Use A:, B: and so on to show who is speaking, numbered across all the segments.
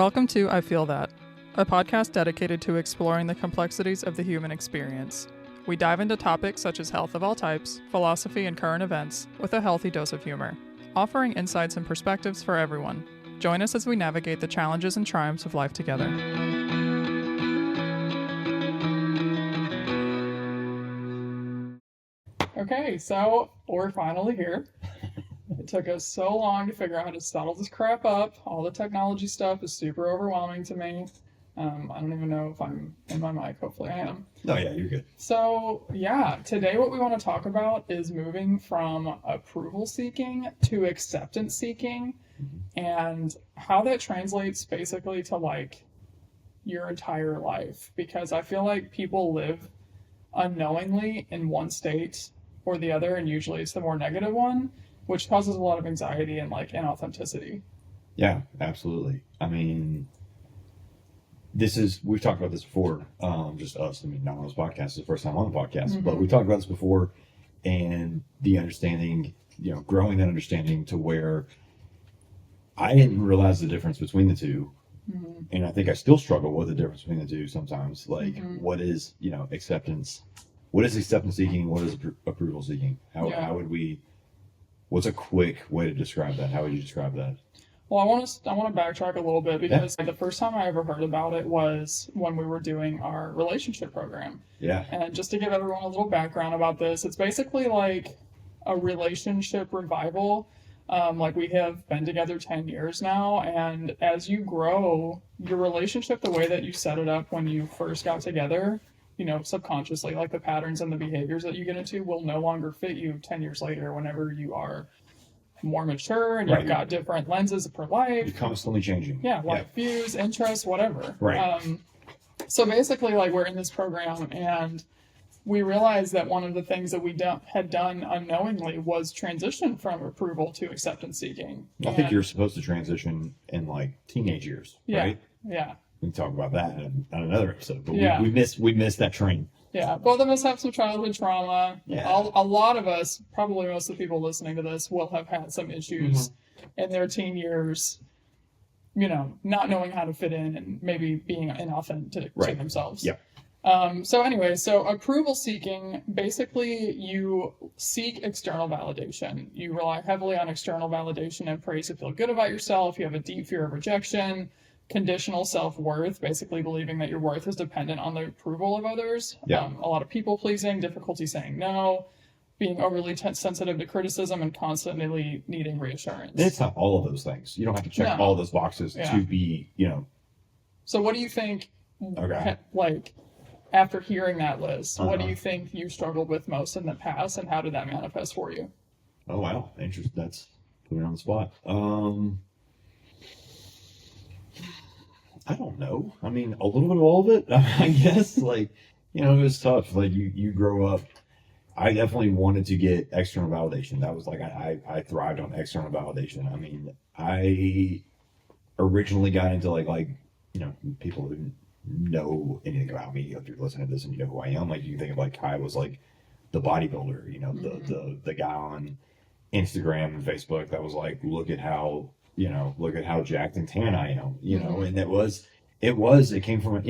A: Welcome to I Feel That, a podcast dedicated to exploring the complexities of the human experience. We dive into topics such as health of all types, philosophy, and current events with a healthy dose of humor, offering insights and perspectives for everyone. Join us as we navigate the challenges and triumphs of life together. Okay, so we're finally here. It took us so long to figure out how to set all this crap up. All the technology stuff is super overwhelming to me. I don't even know if I'm in my mic. Hopefully I am.
B: No, yeah, you're good.
A: So, yeah, today what we want to talk about is moving from approval seeking to acceptance seeking, and how that translates basically to like your entire life. Because I feel like people live unknowingly in one state or the other, and usually it's the more negative one, which causes a lot of anxiety and like inauthenticity.
B: Yeah, absolutely. I mean, we've talked about this before, just us. I mean, not on this podcast, it's the first time on the podcast, but we've talked about this before, and the understanding, growing that understanding to where I didn't realize the difference between the two. And I think I still struggle with the difference between the two sometimes. Like, what is, acceptance? What is acceptance seeking? What is approval seeking? How would we, what's a quick way to describe that? How would you describe that?
A: Well, I want to backtrack a little bit because the first time I ever heard about it was when we were doing our relationship program.
B: Yeah.
A: And just to give everyone a little background about this, it's basically like a relationship revival. Like we have been together 10 years now, and as you grow, your relationship, the way that you set it up when you first got together, subconsciously, like the patterns and the behaviors that you get into will no longer fit you 10 years later whenever you are more mature and you've got different lenses for life.
B: You're constantly changing.
A: Yeah, life views, interests, whatever.
B: Right.
A: So basically, like, we're in this program, and we realized that one of the things that we had done unknowingly was transition from approval to acceptance seeking.
B: I think you're supposed to transition in like teenage years, right?
A: Yeah.
B: We can talk about that on another episode, but we missed that train.
A: Yeah, both of us have some childhood trauma.
B: Yeah.
A: A lot of us, probably most of the people listening to this, will have had some issues in their teen years, not knowing how to fit in and maybe being inauthentic to themselves.
B: Yeah.
A: So approval seeking, basically you seek external validation. You rely heavily on external validation and praise to feel good about yourself. You have a deep fear of rejection. Conditional self-worth, basically believing that your worth is dependent on the approval of others.
B: Yeah.
A: A lot of people-pleasing, difficulty saying no, being overly sensitive to criticism, and constantly needing reassurance.
B: It's not all of those things. You don't have to check all of those boxes to be,
A: So what do you think, like, after hearing that list, what do you think you struggled with most in the past, and how did that manifest for you?
B: Oh, wow. Interesting. That's putting me on the spot. I don't know. I mean, a little bit of all of it, I guess. Like, it was tough. Like, you grow up. I definitely wanted to get external validation. That was like, I thrived on external validation. I mean, I originally got into like people who know anything about me, if you're listening to this and you know who I am, like, you think of like Kai was like the bodybuilder, the guy on Instagram and Facebook that was like, look at how jacked and tan I am, and it came from,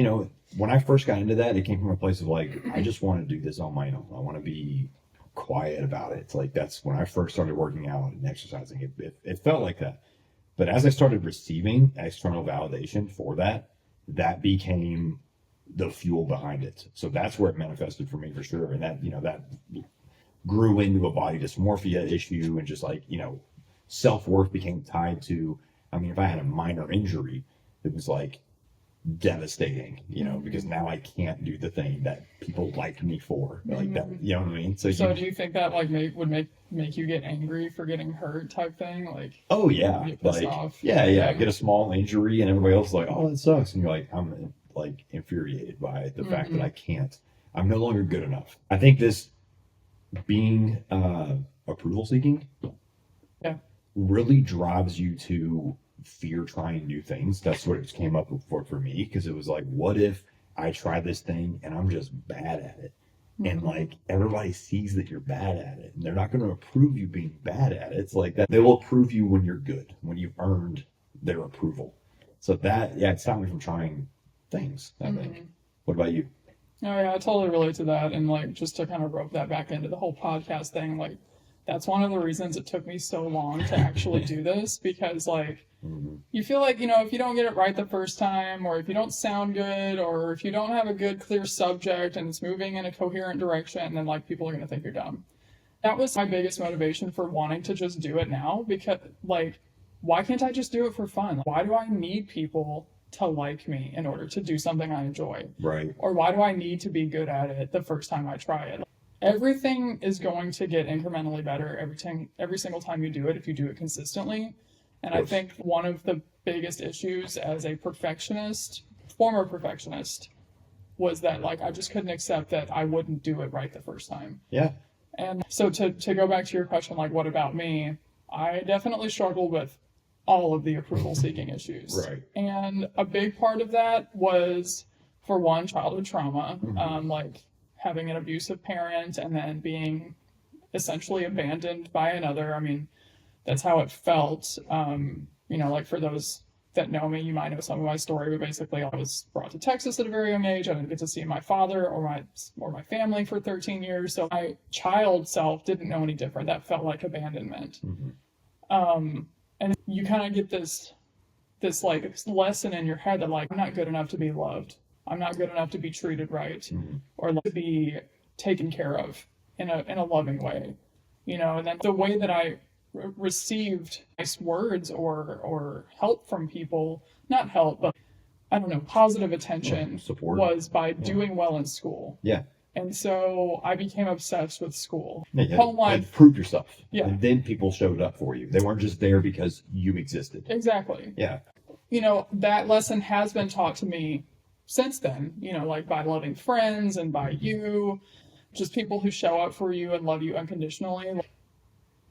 B: when I first got into that, it came from a place of like, I just want to do this on my own. I want to be quiet about it. It's like, that's when I first started working out and exercising. It felt like that. But as I started receiving external validation for that became the fuel behind it. So that's where it manifested for me for sure. And that, that grew into a body dysmorphia issue, and just like, self-worth became tied to, I mean, if I had a minor injury, it was like devastating, because now I can't do the thing that people like me for, like that, you know what I mean? So
A: do you think that like would make you get angry for getting hurt type thing? Like,
B: oh yeah, like
A: off?
B: Yeah, get a small injury and everybody else is like, oh, it sucks, and you're like, I'm like infuriated by the fact that I'm no longer good enough. I think this being approval seeking really drives you to fear trying new things. That's what it came up for me, because it was like, what if I try this thing and I'm just bad at it, and like everybody sees that you're bad at it, and they're not going to approve you being bad at it. It's like that they will approve you when you're good, when you've earned their approval. So that, yeah, it stopped me from trying things, I think. What about you?
A: Oh yeah, I totally relate to that. And like just to kind of rope that back into the whole podcast thing, like that's one of the reasons it took me so long to actually do this, because like you feel like, if you don't get it right the first time, or if you don't sound good, or if you don't have a good clear subject and it's moving in a coherent direction, then like people are going to think you're dumb. That was my biggest motivation for wanting to just do it now, because like why can't I just do it for fun? Why do I need people to like me in order to do something I enjoy?
B: Right.
A: Or why do I need to be good at it the first time I try it? Everything is going to get incrementally better every single time you do it if you do it consistently. And I think one of the biggest issues as a former perfectionist, was that like I just couldn't accept that I wouldn't do it right the first time.
B: Yeah.
A: And so to go back to your question, like what about me? I definitely struggled with all of the approval seeking issues.
B: Right.
A: And a big part of that was, for one, childhood trauma, like having an abusive parent and then being essentially abandoned by another. I mean, that's how it felt. Like for those that know me, you might know some of my story, but basically I was brought to Texas at a very young age. I didn't get to see my father or my family for 13 years. So my child self didn't know any different. That felt like abandonment. And you kind of get this like lesson in your head that like, I'm not good enough to be loved. I'm not good enough to be treated right, or like, to be taken care of in a loving way, and then the way that I received nice words or help from people, not help, but I don't know, positive attention,
B: support,
A: was by doing well in school.
B: Yeah.
A: And so I became obsessed with school.
B: Yeah,
A: Home life.
B: Prove yourself.
A: Yeah.
B: And then people showed up for you. They weren't just there because you existed.
A: Exactly.
B: Yeah.
A: That lesson has been taught to me since then, like by loving friends and by you, just people who show up for you and love you unconditionally.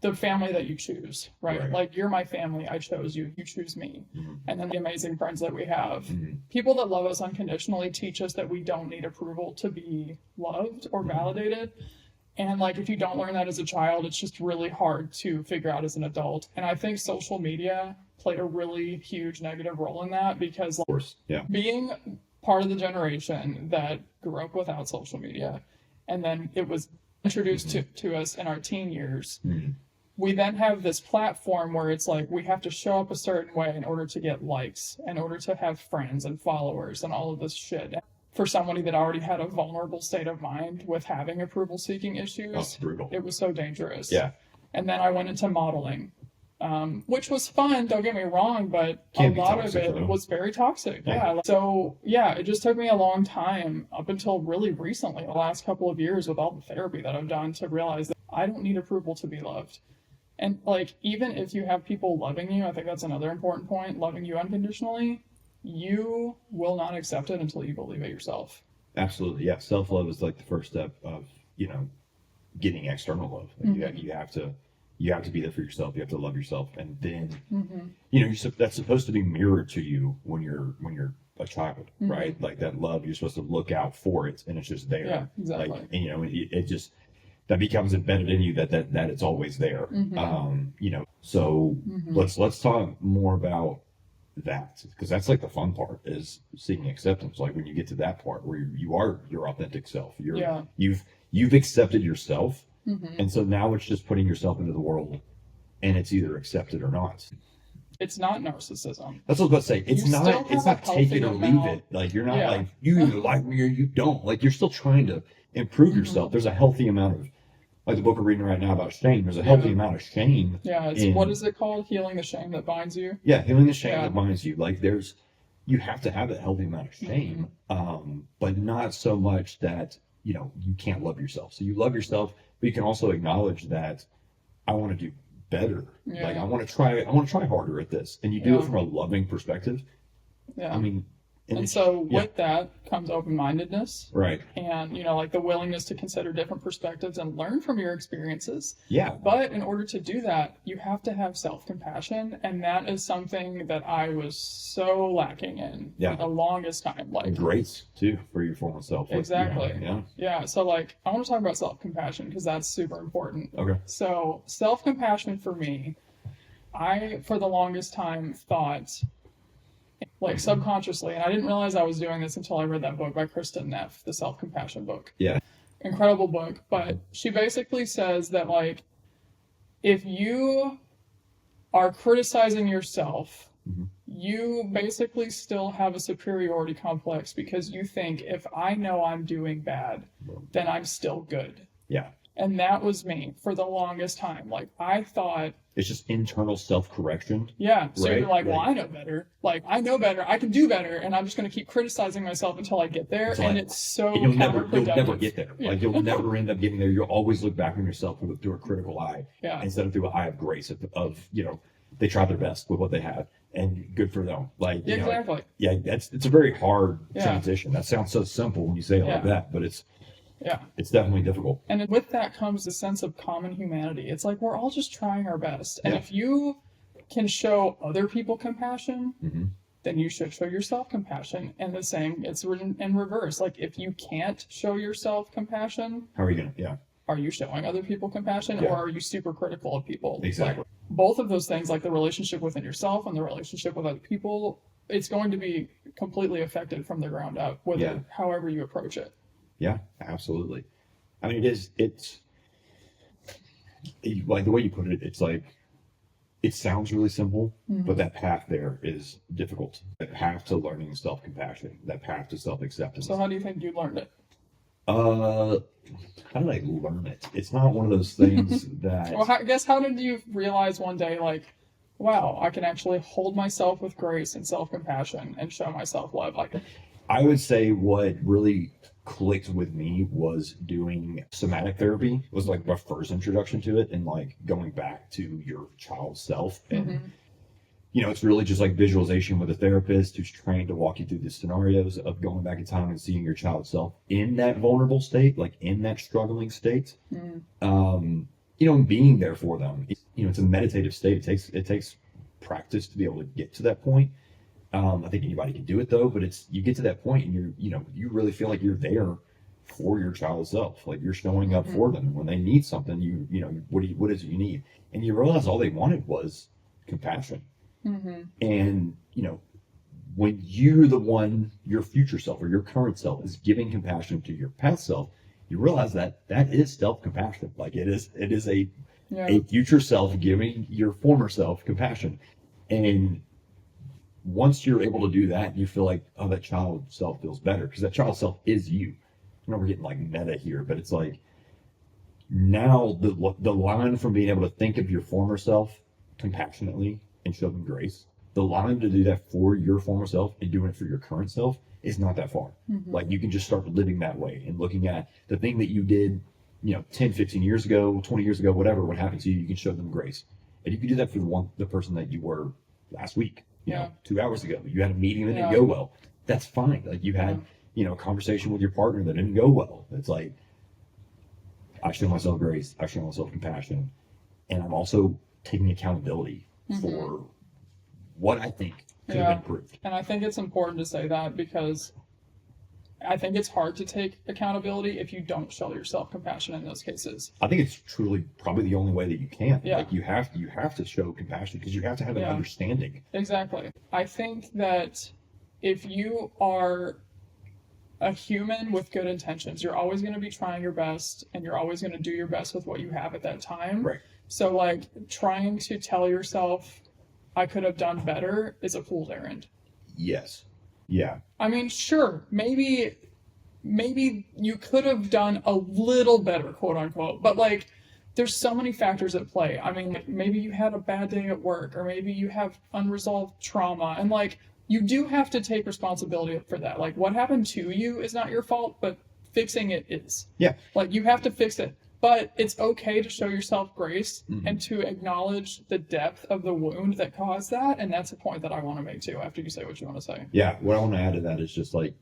A: The family that you choose, right? Like, you're my family. I chose you. You choose me. And then the amazing friends that we have. People that love us unconditionally teach us that we don't need approval to be loved or validated. And like, if you don't learn that as a child, it's just really hard to figure out as an adult. And I think social media played a really huge negative role in that, because
B: Of course. Yeah.
A: being part of the generation that grew up without social media, and then it was introduced to us in our teen years, we then have this platform where it's like we have to show up a certain way in order to get likes, in order to have friends and followers and all of this shit. For somebody that already had a vulnerable state of mind with having approval seeking issues,
B: brutal.
A: It was so dangerous.
B: Yeah.
A: And then I went into modeling, which was fun, don't get me wrong, but
B: Can
A: a
B: be
A: lot
B: toxic,
A: of it
B: though.
A: was very toxic.
B: Yeah.
A: So, it just took me a long time, up until really recently, the last couple of years with all the therapy that I've done, to realize that I don't need approval to be loved. And like, even if you have people loving you, I think that's another important point, loving you unconditionally, you will not accept it until you believe it yourself.
B: Absolutely. Yeah. Self-love is like the first step of, getting external love. Like you have to be there for yourself. You have to love yourself. And then, that's supposed to be mirrored to you when you're a child, right? Like that love, you're supposed to look out for it, and it's just there.
A: Yeah, exactly.
B: Like, and, it just, that becomes embedded in you that it's always there. So let's talk more about that, because that's like the fun part, is seeking acceptance. Like when you get to that part where you are your authentic self, you've accepted yourself, and so now it's just putting yourself into the world, and it's either accepted or not.
A: It's not narcissism.
B: That's what I was about to say. It's not take it or leave
A: amount.
B: it. Like, you're not like, you either like me or you don't. Like, you're still trying to improve yourself. There's a healthy amount of, like the book we're reading right now about shame, there's a healthy amount of shame.
A: Yeah, what is it called? Healing the shame that binds you?
B: Yeah, healing the shame that binds you. Like, you have to have a healthy amount of shame, but not so much that, you can't love yourself. So you love yourself, but you can also acknowledge that I want to do better.
A: Yeah.
B: Like, I want to try harder at this. And you do it from a loving perspective.
A: Yeah.
B: I mean,
A: and so with that comes open-mindedness.
B: Right.
A: And, like the willingness to consider different perspectives and learn from your experiences.
B: Yeah.
A: But in order to do that, you have to have self-compassion. And that is something that I was so lacking in for the longest time. Like,
B: grace, too, for your former self.
A: Exactly.
B: Yeah.
A: So, like, I want to talk about self-compassion because that's super important.
B: Okay.
A: So, self-compassion for me, I, for the longest time, thought like subconsciously. And I didn't realize I was doing this until I read that book by Kristen Neff, the self-compassion book.
B: Yeah.
A: Incredible book. But she basically says that, like, if you are criticizing yourself, you basically still have a superiority complex because you think, if I know I'm doing bad, then I'm still good.
B: Yeah.
A: And that was me for the longest time. Like, I thought,
B: it's just internal self-correction.
A: yeah. So
B: right?
A: you're like, well,
B: Like,
A: I know better. Like, I know better. I can do better. And I'm just going to keep criticizing myself until I get there. And it's so
B: and you'll never
A: counterproductive.
B: get there.
A: Yeah.
B: Like, you'll never end up getting there. You'll always look back on yourself through a critical eye,
A: Yeah.
B: instead of through an eye of grace of they tried their best with what they had, and good for them. Like, you know,
A: Exactly.
B: yeah, it's a very hard
A: Yeah.
B: transition. That sounds so simple when you say it like
A: Yeah.
B: that, but it's
A: Yeah.
B: definitely difficult.
A: And with that comes a sense of common humanity. It's like we're all just trying our best. And
B: Yeah.
A: if you can show other people compassion,
B: Mm-hmm.
A: then you should show yourself compassion. And the same, it's written in reverse. Like, if you can't show yourself compassion,
B: How are you gonna? Yeah,
A: are you showing other people compassion,
B: Yeah.
A: or are you super critical of people?
B: exactly.
A: Like, both of those things, like the relationship within yourself and the relationship with other people, it's going to be completely affected from the ground up, whether
B: Yeah.
A: however you approach it.
B: Yeah, absolutely. I mean, it's like the way you put it. It's like, it sounds really simple, but that path there is difficult. That path to learning self-compassion, that path to self-acceptance.
A: So how do you think you learned it?
B: How did I learn it? It's not one of those things that.
A: Well, I guess, how did you realize one day, like, wow, I can actually hold myself with grace and self-compassion and show myself love? Like,
B: I would say what really clicked with me was doing somatic therapy. It was like my first introduction to it, and like going back to your child self. And it's really just like visualization with a therapist who's trained to walk you through the scenarios of going back in time and seeing your child self in that vulnerable state, like in that struggling state. And being there for them. It's a meditative state. It takes practice to be able to get to that point. I think anybody can do it though, but you get to that point and you really feel like you're there for your child self. Like, you're showing up for them when they need something. What is it you need? And you realize all they wanted was compassion. And when you're the one, your future self or your current self is giving compassion to your past self, you realize that is self-compassion. Like, it is a future self giving your former self compassion. And once you're able to do that, you feel like, oh, that child self feels better, because that child self is you. I know we're getting like meta here, but it's like, now the line from being able to think of your former self compassionately and show them grace, the line to do that for your former self and doing it for your current self is not that far. Like, you can just start living that way and looking at the thing that you did, 10, 15 years ago, 20 years ago, whatever, what happened to you, you can show them grace. And you can do that for the person that you were last week, 2 hours ago. You had a meeting that didn't go well. That's fine. Like, you had, a conversation with your partner that didn't go well. It's like, I show myself grace, I show myself compassion, and I'm also taking accountability for what I think could have been improved.
A: And I think it's important to say that, because I think it's hard to take accountability if you don't show yourself compassion in those cases.
B: I think it's truly probably the only way that you can.
A: Yeah.
B: Like, you have to show compassion, because you have to have an understanding.
A: Exactly. I think that if you are a human with good intentions, you're always going to be trying your best, and you're always going to do your best with what you have at that time.
B: Right.
A: So, like, trying to tell yourself, I could have done better, is a fool's errand.
B: Yes. Yeah.
A: I mean, sure, maybe you could have done a little better, quote unquote, but like, there's so many factors at play. I mean, like, maybe you had a bad day at work, or maybe you have unresolved trauma, and like, you do have to take responsibility for that. Like, what happened to you is not your fault, but fixing it is.
B: Yeah.
A: Like, you have to fix it. But it's okay to show yourself grace and to acknowledge the depth of the wound that caused that. And that's a point that I want to make too, after you say what you want to say.
B: Yeah. What I want to add to that is just like,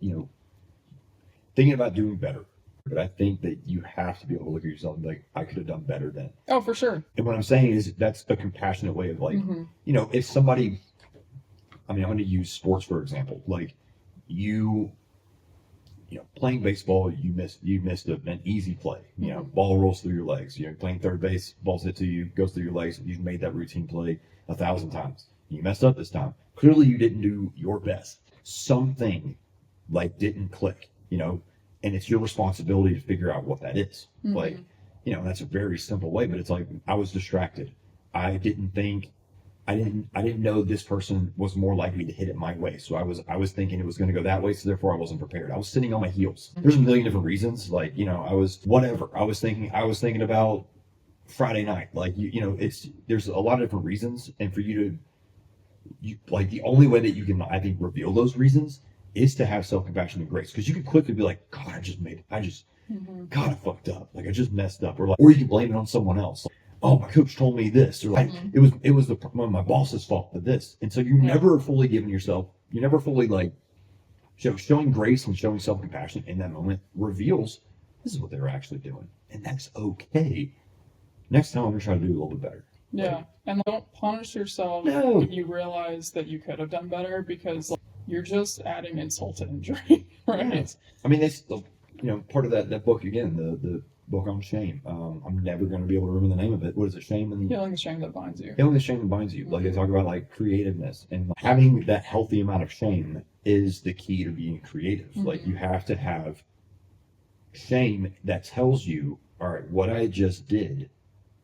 B: thinking about doing better. But I think that you have to be able to look at yourself and be like, I could have done better then.
A: Oh, for sure.
B: And what I'm saying is, that's a compassionate way of like, if somebody, I'm going to use sports, for example, like playing baseball, you missed an easy play. Ball rolls through your legs. Playing third base, ball's hit to you, goes through your legs. You've made that routine play 1,000 times. You messed up this time. Clearly you didn't do your best. Something like didn't click, and it's your responsibility to figure out what that is. Like, that's a very simple way, but it's like I was distracted. I didn't know this person was more likely to hit it my way. So I was thinking it was going to go that way. So therefore I wasn't prepared. I was sitting on my heels. There's a million different reasons. Like, I was whatever. I was thinking about Friday night. Like, there's a lot of different reasons. And for you like the only way that you can, I think, reveal those reasons is to have self-compassion and grace. Cause you can quickly be like, God, God, I fucked up. Like I just messed up. Or you can blame it on someone else. Oh, my coach told me this, or like it was my boss's fault for this. And so you're never fully giving yourself, you're never fully like showing grace and showing self-compassion in that moment reveals this is what they were actually doing. And that's okay. Next time I'm gonna try to do a little bit better.
A: Yeah.
B: Like,
A: and don't punish yourself when you realize that you could have done better, because you're just adding insult to injury, right?
B: Yeah. I mean, that's part of that book again, the book on shame. I'm never going to be able to remember the name of it. What is it? Shame and
A: Healing the shame that binds you.
B: Healing the shame that binds you. Like they talk about like creativeness, and having that healthy amount of shame is the key to being creative. Like you have to have shame that tells you, all right, what I just did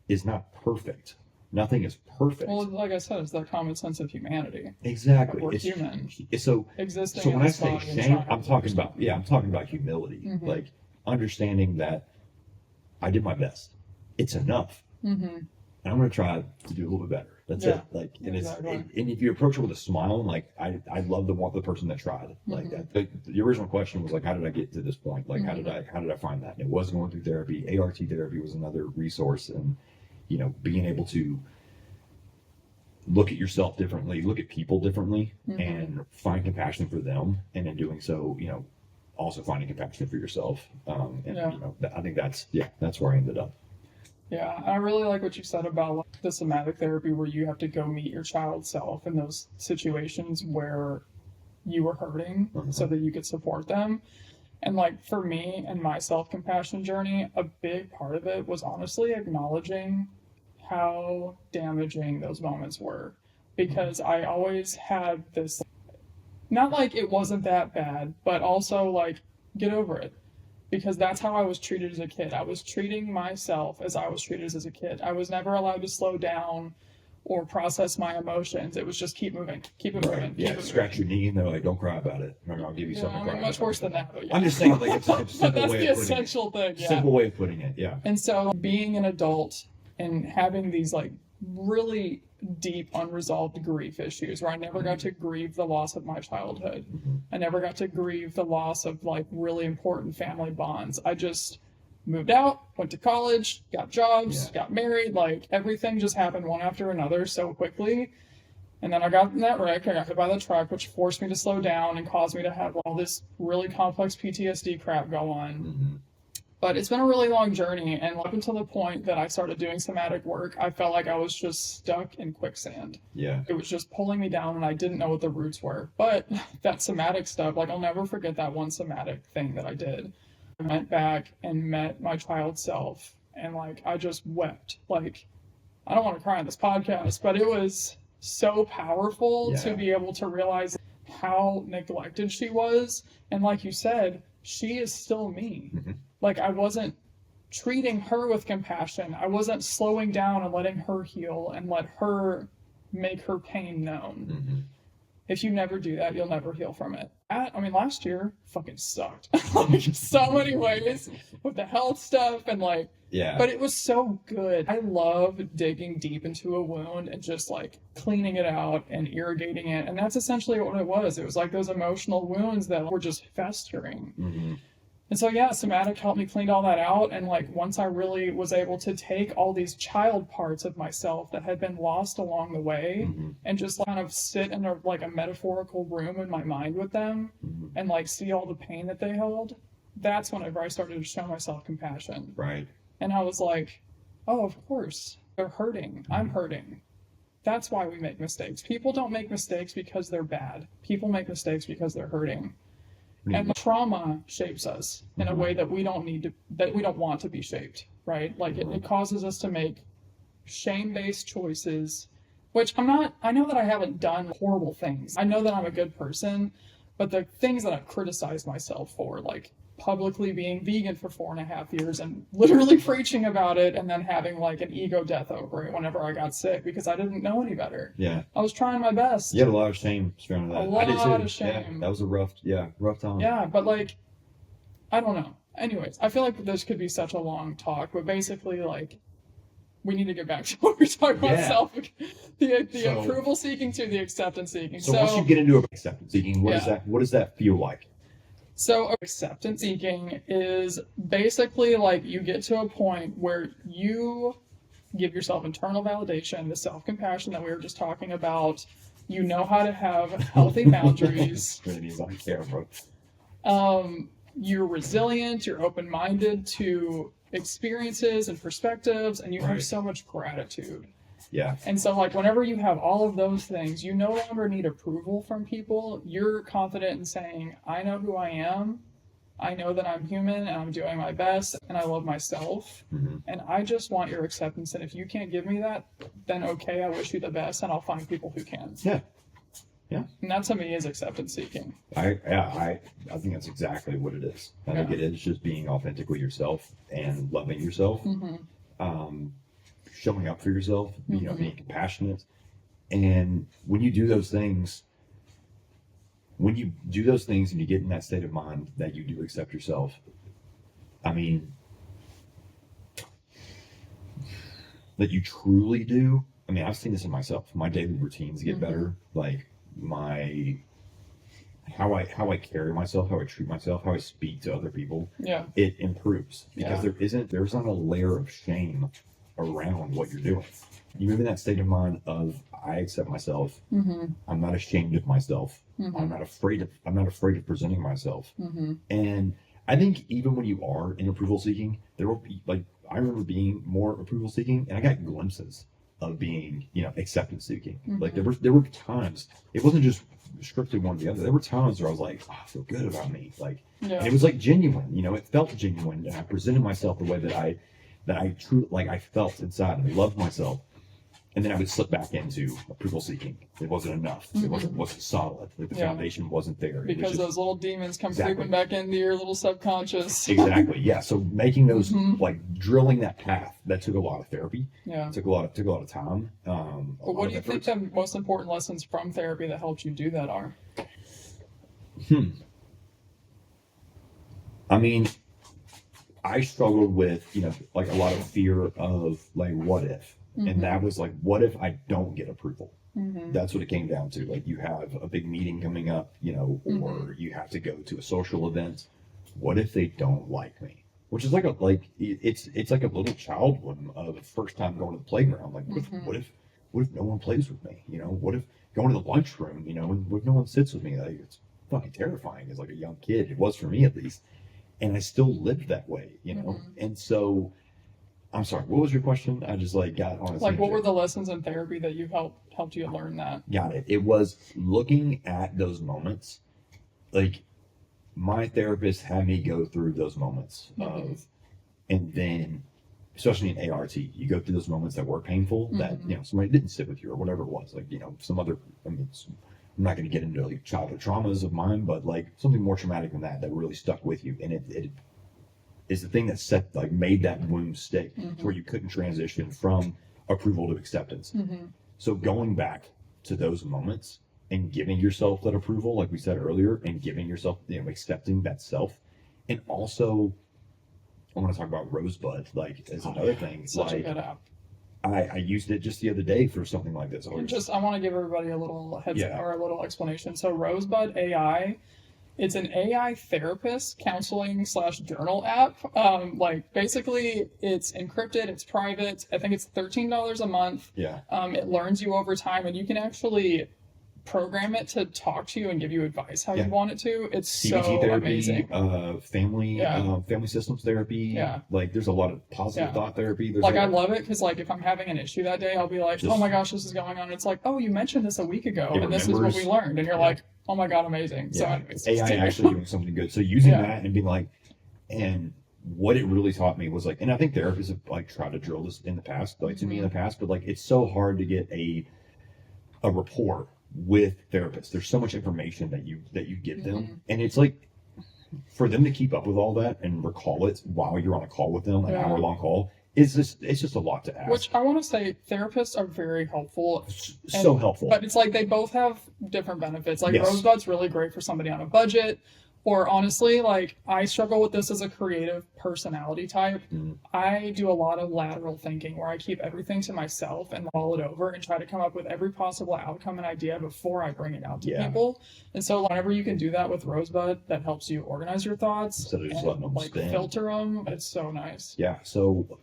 B: is not perfect. Nothing is perfect.
A: Well, like I said, it's the common sense of humanity.
B: Exactly.
A: We're human.
B: So
A: existing.
B: So when I say shame, I'm talking about humility. Like understanding that I did my best. It's enough. And I'm going to try to do a little bit better. That's it. Like, and
A: exactly.
B: and if you approach it with a smile, and like, I love the person that tried like that. The original question was like, how did I get to this point? Like, how did I find that? And it was going through therapy. ART therapy was another resource, and being able to look at yourself differently, look at people differently, and find compassion for them, and in doing so, also finding compassion for yourself. I think that's where I ended up.
A: Yeah, I really like what you said about the somatic therapy, where you have to go meet your child self in those situations where you were hurting so that you could support them. And like for me and my self-compassion journey, a big part of it was honestly acknowledging how damaging those moments were, because I always had this, not like it wasn't that bad, but also like get over it, because that's how I was treated as a kid. I was treating myself as I was treated as a kid. I was never allowed to slow down or process my emotions. It was just keep moving, keep it moving.
B: Yeah, scratch your knee and they're like, don't cry about it. I'll give you something to cry about.
A: Much worse than that, but yeah.
B: I'm just saying, like, it's a simple
A: that's
B: way
A: the
B: of putting
A: essential thing. Yeah.
B: Simple way of putting it, yeah.
A: And so being an adult and having these like really deep unresolved grief issues, where I never got to grieve the loss of my childhood. I never got to grieve the loss of like really important family bonds. I just moved out, went to college, got jobs, got married, like everything just happened one after another so quickly. And then I got in that wreck, I got hit by the truck, which forced me to slow down and caused me to have all this really complex PTSD crap go on. But it's been a really long journey, and up until the point that I started doing somatic work, I felt like I was just stuck in quicksand.
B: Yeah.
A: It was just pulling me down, and I didn't know what the roots were. But that somatic stuff, like I'll never forget that one somatic thing that I did. I went back and met my child self, and like I just wept. Like, I don't want to cry on this podcast, but it was so powerful to be able to realize how neglected she was. And like you said, she is still me. Like, I wasn't treating her with compassion. I wasn't slowing down and letting her heal and let her make her pain known. If you never do that, you'll never heal from it. Last year fucking sucked. Like, so many ways with the health stuff and like, but it was so good. I love digging deep into a wound and just like cleaning it out and irrigating it. And that's essentially what it was. It was like those emotional wounds that were just festering. And so, somatic helped me clean all that out. And like, once I really was able to take all these child parts of myself that had been lost along the way and just kind of sit in a metaphorical room in my mind with them and like see all the pain that they held, that's whenever I started to show myself compassion.
B: Right.
A: And I was like, oh, of course, they're hurting. I'm hurting. That's why we make mistakes. People don't make mistakes because they're bad. People make mistakes because they're hurting. And trauma shapes us in a way that we don't want to be shaped, right? Like it causes us to make shame-based choices, Which I know that I haven't done horrible things. I know that I'm a good person, but the things that I've criticized myself for, like publicly being vegan for 4.5 years and literally preaching about it and then having like an ego death over it whenever I got sick because I didn't know any better.
B: Yeah.
A: I was trying my best.
B: You had a lot of shame surrounding that.
A: A lot
B: I did too.
A: of shame.
B: Yeah, that was a rough time.
A: Yeah, but like, I don't know. Anyways, I feel like this could be such a long talk, but basically, like, we need to get back to what we're talking about
B: Yeah.
A: the approval seeking to the acceptance seeking.
B: So once you get into acceptance seeking, what does that feel like?
A: So acceptance seeking is basically like you get to a point where you give yourself internal validation, the self-compassion that we were just talking about. You know how to have healthy boundaries. You're resilient, you're open-minded to experiences and perspectives, and you have so much gratitude.
B: Yeah.
A: And so, like, whenever you have all of those things, you no longer need approval from people. You're confident in saying, I know who I am. I know that I'm human and I'm doing my best and I love myself.
B: Mm-hmm.
A: And I just want your acceptance. And if you can't give me that, then okay, I wish you the best and I'll find people who can.
B: Yeah. Yeah.
A: And that to me is acceptance seeking.
B: I think that's exactly what it is. I think it is just being authentic with yourself and loving yourself.
A: Mm-hmm.
B: Showing up for yourself, being compassionate. And when you do those things, and you get in that state of mind that you do accept yourself, I mean, that you truly do. I mean, I've seen this in myself. My daily routines get better. Like how I carry myself, how I treat myself, how I speak to other people.
A: Yeah.
B: It improves because there's not a layer of shame around what you're doing. You move in that state of mind of I accept myself.
A: Mm-hmm.
B: I'm not ashamed of myself.
A: Mm-hmm.
B: I'm not afraid of presenting myself.
A: Mm-hmm.
B: And I think even when you are in approval seeking, there will be like I remember being more approval seeking, and I got glimpses of being acceptance seeking.
A: Mm-hmm.
B: Like there were times it wasn't just strictly one or the other. There were times where I was like, oh, I feel good about me. Like and it was like genuine. It felt genuine, and I presented myself the way that I truly like I felt inside and I loved myself. And then I would slip back into approval seeking. It wasn't enough.
A: Mm-hmm.
B: It wasn't solid. Like the foundation wasn't there.
A: Because those little demons come creeping back into your little subconscious.
B: Exactly. Yeah. So making those like drilling that path, that took a lot of therapy.
A: Yeah.
B: It took a lot of time.
A: But what do you think the most important lessons from therapy that helped you do that are?
B: I mean, I struggled with, like a lot of fear of like, what if? Mm-hmm. And that was like, what if I don't get approval? Mm-hmm. That's what it came down to. Like you have a big meeting coming up, or you have to go to a social event. What if they don't like me? Which is it's like a little child one of the first time going to the playground. Like what if no one plays with me? What if going to the lunchroom, and what if no one sits with me? Like it's fucking terrifying as like a young kid. It was for me at least. And I still lived that way, And so, I'm sorry, what was your question? I just got on.
A: Like, what were the lessons in therapy that you helped you learn that?
B: Got it. It was looking at those moments. Like, my therapist had me go through those moments of, and then, especially in ART, you go through those moments that were painful, that, somebody didn't sit with you or whatever it was. Like, some other, I'm not going to get into like childhood traumas of mine, but like something more traumatic than that really stuck with you. And it is the thing that made that wound stick to where you couldn't transition from approval to acceptance. Mm-hmm. So going back to those moments and giving yourself that approval, like we said earlier, and giving yourself, accepting that self. And also, I want to talk about Rosebud, as another thing.
A: Such a good app.
B: I used it just the other day for something like this.
A: I want to give everybody a little or a little explanation. So Rosebud AI, it's an AI therapist counseling / journal app. Basically it's encrypted, it's private. I think it's $13 a month.
B: Yeah.
A: It learns you over time, and you can actually program it to talk to you and give you advice how you want it to. It's CBT so
B: therapy,
A: amazing.
B: Family systems therapy. Yeah. There's a lot of positive thought therapy. There's
A: I love it because if I'm having an issue that day, I'll be like, oh my gosh, this is going on. It's like, oh, you mentioned this a week ago, and this is what we learned, and you're like, oh my god, amazing. Yeah. So anyways,
B: AI actually doing something good. So using that and being like, and what it really taught me was and I think therapists have tried to drill this in the past, to me in the past, but it's so hard to get a rapport with therapists. There's so much information that you give them, and it's like for them to keep up with all that and recall it while you're on a call with them, an hour long call, is just it's just a lot to ask.
A: Which I want to say, therapists are very helpful.
B: So helpful.
A: But it's like they both have different benefits. Like
B: Yes.
A: Rosebud's really great for somebody on a budget. Or honestly, like I struggle with this as a creative personality type. I do a lot of lateral thinking where I keep everything to myself and mull it over and try to come up with every possible outcome and idea before I bring it out to people. And so whenever you can do that with Rosebud, that helps you organize your thoughts
B: Instead of just
A: and
B: letting them
A: like
B: spin.
A: filter them. It's so nice.
B: Yeah. So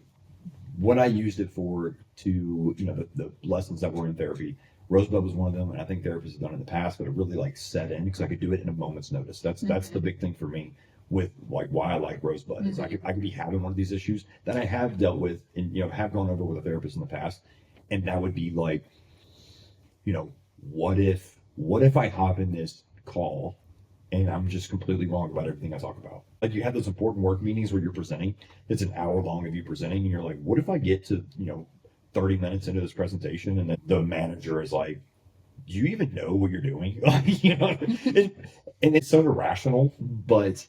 B: what I used it for to, the lessons that were in therapy, Rosebud was one of them, and I think therapists have done it in the past, but it really like set in because I could do it in a moment's notice. That's the big thing for me with like why I like Rosebud is I could be having one of these issues that I have dealt with and have gone over with a therapist in the past, and that would be like, what if I hop in this call and I'm just completely wrong about everything I talk about. Like you have those important work meetings where you're presenting. It's an hour long of you presenting, and you're like, what if I get to 30 minutes into this presentation and then the manager is like, do you even know what you're doing? And it's so irrational, but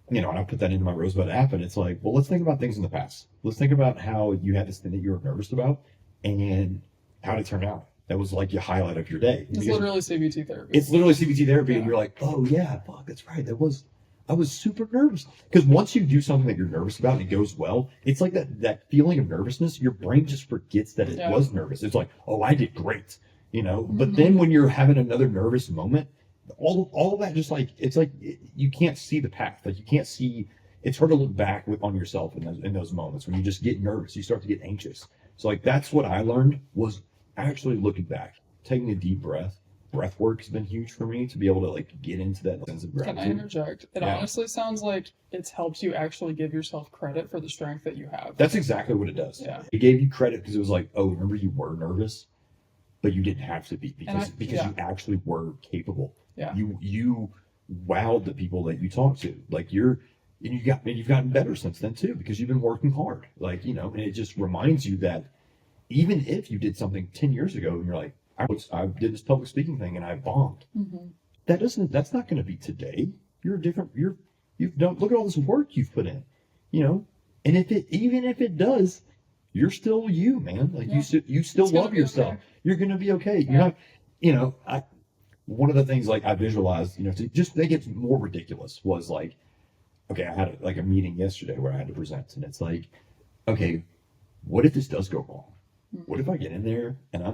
B: and I put that into my Rosebud app, and it's like, well, let's think about things in the past. Let's think about how you had this thing that you were nervous about and how did it turn out. That was like your highlight of your day.
A: It's literally CBT therapy.
B: It's literally CBT therapy, and you're like, oh yeah, fuck, that's right. I was super nervous. Because once you do something that you're nervous about and it goes well, it's like that feeling of nervousness, your brain just forgets that it was nervous. It's like, oh, I did great, But then when you're having another nervous moment, all of that just like, it's like you can't see the path. Like you can't see, it's hard to look back on yourself in those moments. When you just get nervous, you start to get anxious. So like that's what I learned was actually looking back, taking a deep breath. Breath work has been huge for me to be able to like get into that sense of gratitude.
A: Can I interject? It honestly sounds like it's helped you actually give yourself credit for the strength that you have.
B: That's exactly what it does.
A: Yeah.
B: It gave you credit because it was like, oh, remember you were nervous, but you didn't have to be because you actually were capable.
A: Yeah.
B: You wowed the people that you talked to. Like you've gotten better since then too because you've been working hard. Like, and it just reminds you that even if you did something 10 years ago and you're like, I did this public speaking thing and I bombed.
A: Mm-hmm.
B: That's not going to be today. You've done, look at all this work you've put in, and even if it does, you're still you, man. Like you still love yourself. Okay. You're going to be okay. Yeah. You're not, one of the things like I visualized, to just make it more ridiculous was like, okay, I had a meeting yesterday where I had to present and it's like, okay, what if this does go wrong? What if I get in there and I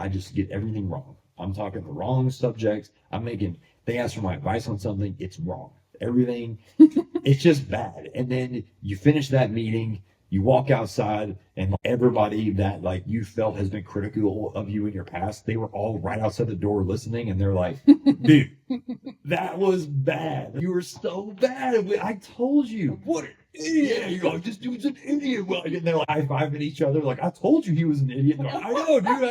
B: just get everything wrong? I'm talking the wrong subject. They ask for my advice on something. It's wrong. Everything, it's just bad. And then you finish that meeting, you walk outside and everybody that like you felt has been critical of you in your past, they were all right outside the door listening. And they're like, dude, that was bad. You were so bad. I told you. What? Yeah, you're like, this dude's an idiot. Well, and they're like high-fiving each other, like, I told you he was an idiot. Like, I know, dude,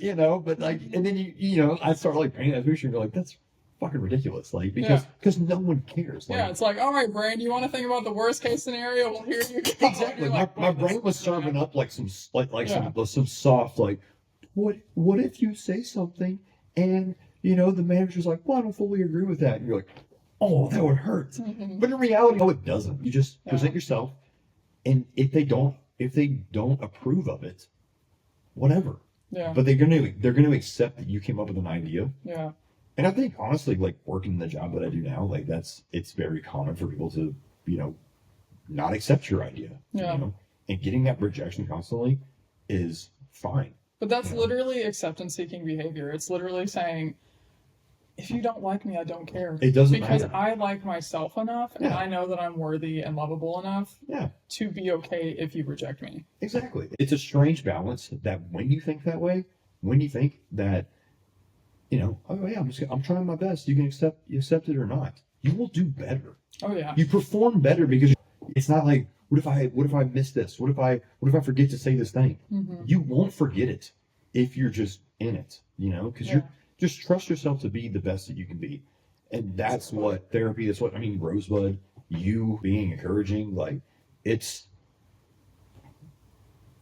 B: I know. But like, and then I start like painting that picture and you're like, that's fucking ridiculous. Like, because no one cares. Like,
A: it's like, all right, Brian, you want to think about the worst case scenario? Well, here you go.
B: Exactly. My brain was serving up like some soft, like, what if you say something and the manager's like, well, I don't fully agree with that. And you're like, oh, that would hurt. Mm-hmm. But in reality, no, it doesn't. You just present yourself, and if they don't approve of it, whatever. Yeah. But they're gonna accept that you came up with an idea.
A: Yeah.
B: And I think honestly, like working the job that I do now, like it's very common for people to, not accept your idea.
A: Yeah.
B: And getting that rejection constantly is fine.
A: But that's literally acceptance-seeking behavior. It's literally saying, if you don't like me, I don't care.
B: It doesn't
A: because
B: matter.
A: I like myself enough, and I know that I'm worthy and lovable enough to be okay if you reject me.
B: Exactly. It's a strange balance that when you think that way, when you think that, oh yeah, I'm trying my best, you can accept it or not, you will do better.
A: Oh yeah.
B: You perform better because it's not like, what if I miss this? What if I forget to say this thing? Mm-hmm. You won't forget it if you're just in it, because you're. Just trust yourself to be the best that you can be. And that's what therapy is. Rosebud, you being encouraging, like it's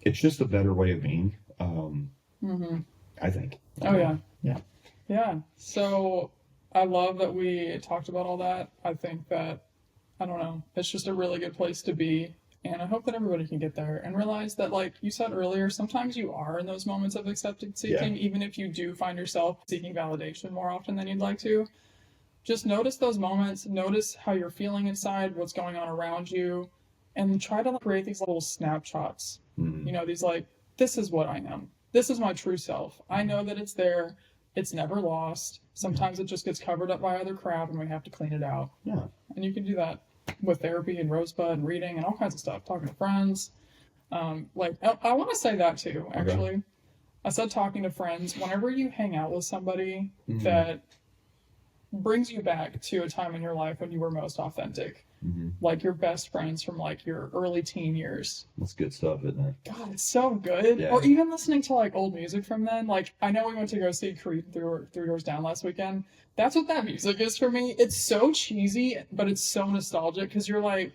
B: just a better way of being. I think.
A: Oh yeah.
B: Yeah.
A: Yeah. So I love that we talked about all that. I think that, I don't know, it's just a really good place to be. And I hope that everybody can get there and realize that, like you said earlier, sometimes you are in those moments of acceptance seeking, even if you do find yourself seeking validation more often than you'd like to. Just notice those moments, notice how you're feeling inside, what's going on around you, and try to create these little snapshots.
B: Mm-hmm.
A: You know, these like, this is what I am. This is my true self. I know that it's there. It's never lost. Sometimes it just gets covered up by other crap and we have to clean it out.
B: Yeah.
A: And you can do that with therapy and Rosebud and reading and all kinds of stuff, talking to friends. Like, I want to say that too, actually. Okay. I said talking to friends. Whenever you hang out with somebody that brings you back to a time in your life when you were most authentic, like your best friends from like your early teen years.
B: That's good stuff, isn't it?
A: God, it's so good. Yeah. Or even listening to like old music from then. Like, I know we went to go see Creed Three Doors Down last weekend. That's what that music is for me. It's so cheesy, but it's so nostalgic because you're like,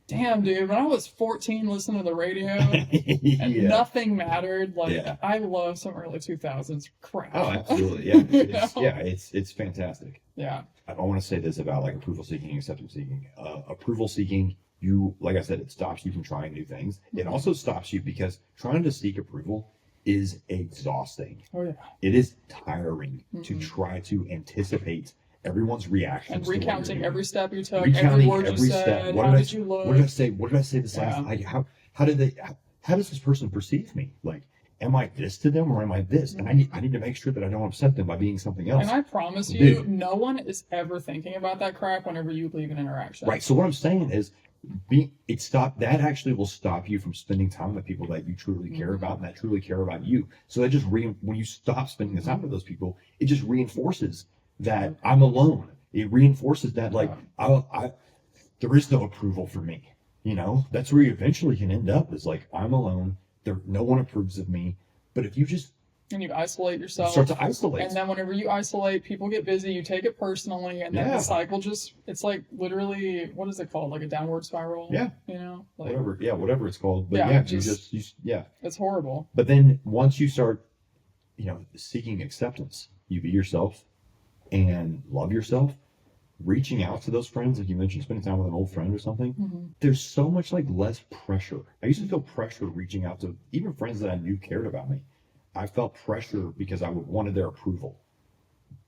A: damn, dude, when I was 14 listening to the radio and nothing mattered, like, I love some early 2000s crap.
B: Oh, absolutely. Yeah. It's fantastic.
A: Yeah.
B: I want to say this about like approval seeking and acceptance seeking. Approval seeking, you, like I said, it stops you from trying new things. It also stops you because trying to seek approval is exhausting.
A: Oh, yeah.
B: It is tiring to try to anticipate everyone's reaction.
A: And recounting every step you took, every word you said, how did you look?
B: What did I say? What did I say this last? Like, how does this person perceive me? Like, am I this to them or am I this? And I need to make sure that I don't upset them by being something else.
A: And I promise you, no one is ever thinking about that crap whenever you leave an interaction.
B: Right. So what I'm saying is, that actually will stop you from spending time with people that you truly care about and that truly care about you. So that just when you stop spending the time with those people, it just reinforces that I'm alone. It reinforces that like there is no approval for me. You know, that's where you eventually can end up, is like, I'm alone. No one approves of me. But if you just
A: you isolate yourself,
B: start to isolate,
A: and then whenever you isolate, people get busy. You take it personally, and then the cycle it's like literally, what is it called? Like a downward spiral.
B: Yeah.
A: You know, like,
B: whatever it's called. But
A: it's horrible.
B: But then once you start, seeking acceptance, you be yourself and love yourself, reaching out to those friends, like you mentioned, spending time with an old friend or something, there's so much like less pressure. I used to feel pressure reaching out to even friends that I knew cared about me. I felt pressure because I wanted their approval.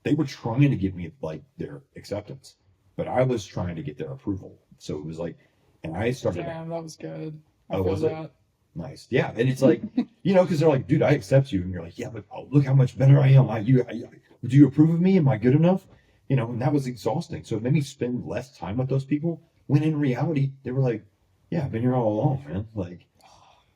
B: They were trying to give me like their acceptance, but I was trying to get their approval. So it was like, and I started.
A: Damn, that was good.
B: I feel that. Nice. Yeah. And it's like, because they're like, dude, I accept you. And you're like, yeah, but look how much better I am. Do you approve of me? Am I good enough? And that was exhausting. So it made me spend less time with those people, when in reality, they were like, yeah, I've been here all along, man. Like,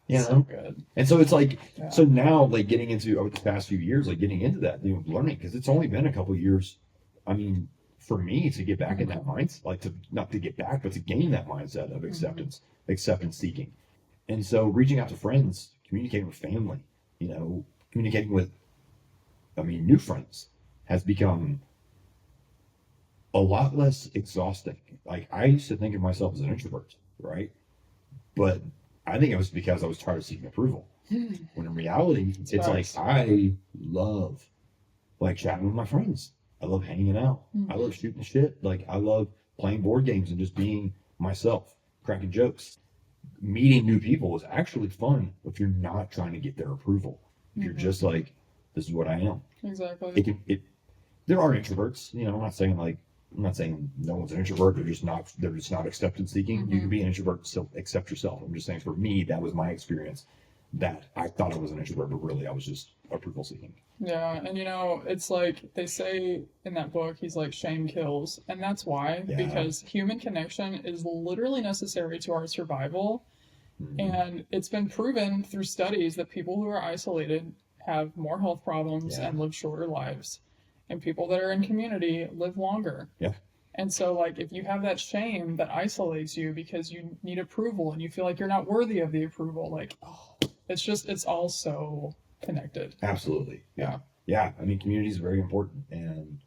A: so good.
B: And so it's like, so now, like, getting into, over the past few years, like, getting into that, learning, because it's only been a couple of years, I mean, for me to get back in that mindset, like, not to get back, but to gain that mindset of acceptance seeking. And so reaching out to friends, communicating with family, communicating with, new friends has become a lot less exhausting. Like, I used to think of myself as an introvert, right? But I think it was because I was tired of seeking approval. When in reality, it's like, I love like chatting with my friends. I love hanging out. I love shooting shit. Like, I love playing board games and just being myself, cracking jokes. Meeting new people is actually fun if you're not trying to get their approval. If you're just like, this is what I am.
A: Exactly.
B: There are introverts. I'm not saying no one's an introvert. They're just not acceptance seeking. You can be an introvert and still accept yourself. I'm just saying, for me, that was my experience, that I thought I was an introvert, but really I was just approval seeking.
A: Yeah. And it's like they say in that book, he's like, shame kills. And that's why, because human connection is literally necessary to our survival. And it's been proven through studies that people who are isolated have more health problems and live shorter lives. And people that are in community live longer.
B: Yeah.
A: And so, like, if you have that shame that isolates you because you need approval and you feel like you're not worthy of the approval, like, it's all so connected.
B: Absolutely.
A: Yeah.
B: Yeah. I mean, community is very important, and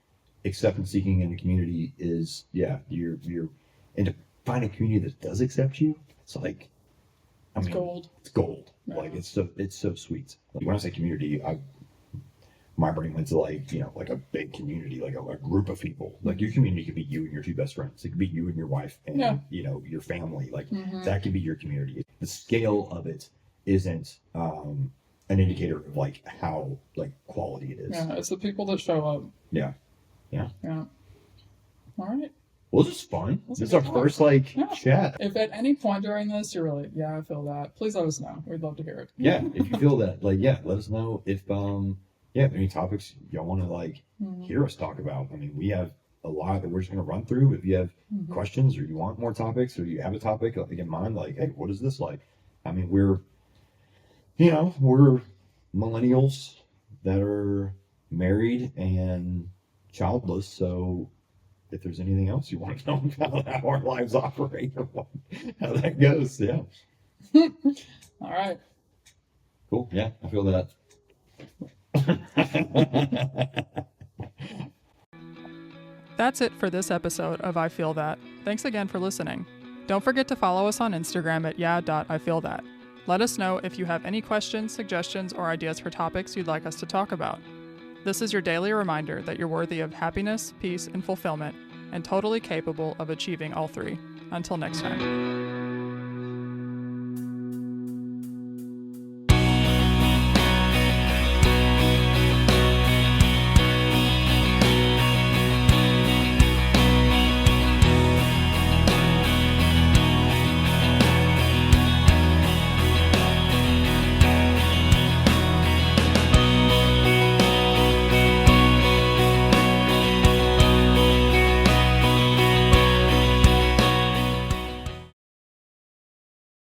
B: acceptance seeking in the community is, you're, and to find a community that does accept you, it's like,
A: It's gold.
B: It's gold.
A: Yeah.
B: Like, it's so sweet. Like, when I say community, my brain went to like, like a big community, like a group of people. Like your community could be you and your two best friends. It could be you and your wife and,
A: Yeah.
B: your family. Like
A: Mhm.
B: that could be your community. The scale of it isn't an indicator of like how like quality it is.
A: Yeah, it's the people that show up.
B: Yeah.
A: Yeah. All right.
B: Well, this is fun.
A: This
B: This
A: is
B: is our
A: good.
B: first like
A: Yeah.
B: chat.
A: If at any point during this you're like, yeah, I feel that, please let us know. We'd love to hear it.
B: Yeah, if you feel that, like, yeah, let us know if any topics y'all want to like
A: Mhm.
B: hear us talk about. I mean, we have a lot that we're just gonna run through. If you have
A: Mhm.
B: questions or you want more topics or you have a topic like in mind, like, hey, what is this like? I mean, we're millennials that are married and childless, so if there's anything else you want to know about how our lives operate or how that goes, yeah.
A: All right.
B: Cool. Yeah, I feel that.
A: That's it for this episode of I Feel That. Thanks again for listening. Don't forget to follow us on Instagram at yeah.ifeelthat. Let us know if you have any questions, suggestions, or ideas for topics you'd like us to talk about. This is your daily reminder that you're worthy of happiness, peace, and fulfillment, and totally capable of achieving all three. Until next time.